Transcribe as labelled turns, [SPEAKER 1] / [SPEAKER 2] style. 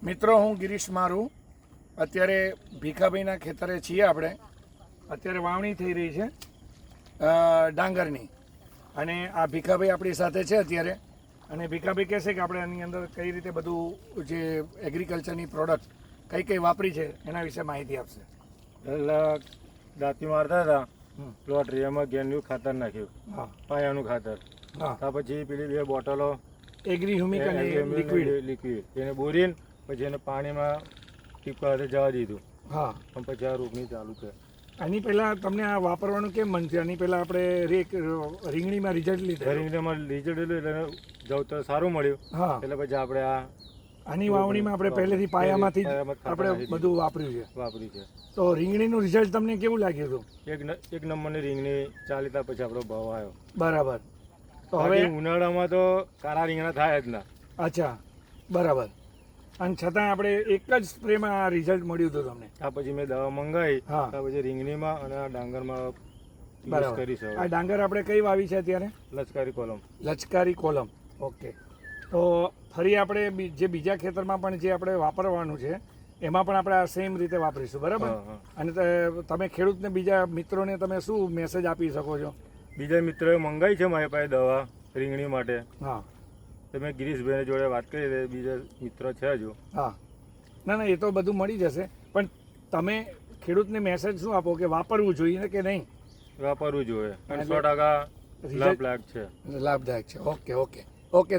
[SPEAKER 1] મિત્રો, હું ગિરીશ મારું. અત્યારે ભીખાભાઈના ખેતરે છીએ આપણે. અત્યારે વાવણી થઈ રહી છે ડાંગરની, અને આ ભીખાભાઈ આપણી સાથે છે અત્યારે. અને ભીખાભાઈ કહેશે કે આપણે આની અંદર કઈ રીતે બધું જે એગ્રીકલ્ચરની પ્રોડક્ટ કઈ કઈ વાપરી છે એના વિશે માહિતી આપશે.
[SPEAKER 2] પહેલાં દાંતી મારતા હતા, પ્લોટરીયામાં ગેન્ડ્યુ ખાતર નાખ્યું,
[SPEAKER 1] હા,
[SPEAKER 2] પાયાનું ખાતર.
[SPEAKER 1] હા,
[SPEAKER 2] ત્યાર પછી પેલી 2 બોટલો
[SPEAKER 1] એગ્રી હ્યુમિક અને
[SPEAKER 2] લિક્વિડ એને બોરીને પછી એને પાણીમાં ટીપકા સાથે જવા દીધું.
[SPEAKER 1] હા,
[SPEAKER 2] પણ પછી આ રોપણી ચાલુ છે.
[SPEAKER 1] આની પહેલાં તમને આ વાપરવાનું કેમ મન છે? આની પહેલાં આપણે રીંગણીમાં રિઝલ્ટ લીધું.
[SPEAKER 2] રીંગણીમાં રિઝલ્ટ એટલે જવતર સારું મળ્યું.
[SPEAKER 1] હા,
[SPEAKER 2] એટલે પછી આપણે
[SPEAKER 1] આની વાવણીમાં આપણે પહેલેથી પાયામાંથી જ આપણે બધું વાપર્યું છે. તો રીંગણીનું રિઝલ્ટ તમને કેવું લાગ્યું હતું?
[SPEAKER 2] એક નંબરની રીંગણી ચાલી ત્યાં પછી આપણો ભાવ આવ્યો.
[SPEAKER 1] બરાબર. તો
[SPEAKER 2] હવે
[SPEAKER 1] હવે
[SPEAKER 2] ઉનાળામાં તો કાળા રીંગણા થાય જ ના.
[SPEAKER 1] અચ્છા, બરાબર. અને છતાં આપણે એક જ સ્પ્રેમાં આ રિઝલ્ટ મળ્યું હતું તમને.
[SPEAKER 2] આ પછી મેં દવા મંગાવી.
[SPEAKER 1] હા.
[SPEAKER 2] ત્યાર પછી રીંગણીમાં અને આ ડાંગરમાં
[SPEAKER 1] બરાબર.
[SPEAKER 2] કરી છે.
[SPEAKER 1] આ ડાંગર આપણે કઈ વાવી છે અત્યારે?
[SPEAKER 2] લચકારી કોલમ.
[SPEAKER 1] લચકારી કોલમ. ઓકે. તો ફરી આપણે જે બીજા ખેતરમાં પણ જે આપણે વાપરવાનું છે એમાં પણ આપણે આ સેમ રીતે વાપરીશું, બરાબર? અને તમે ખેડૂતને બીજા મિત્રોને તમે શું મેસેજ આપી શકો છો?
[SPEAKER 2] બીજા મિત્રોએ મંગાવી છે મારી પાસે દવા રીંગણી માટે.
[SPEAKER 1] હા,
[SPEAKER 2] તમે ગિરીશભાઈ જોડે વાત કરી દે, બીજા મિત્રો છે હજુ.
[SPEAKER 1] હા, ના ના, એ તો બધું મળી જશે. પણ તમે ખેડૂતને મેસેજ શું આપો કે વાપરવું જોઈએ કે નહીં?
[SPEAKER 2] વાપરવું જોઈએ. 100% લાભદાયક છે.
[SPEAKER 1] લાભદાયક છે. Okay okay okay.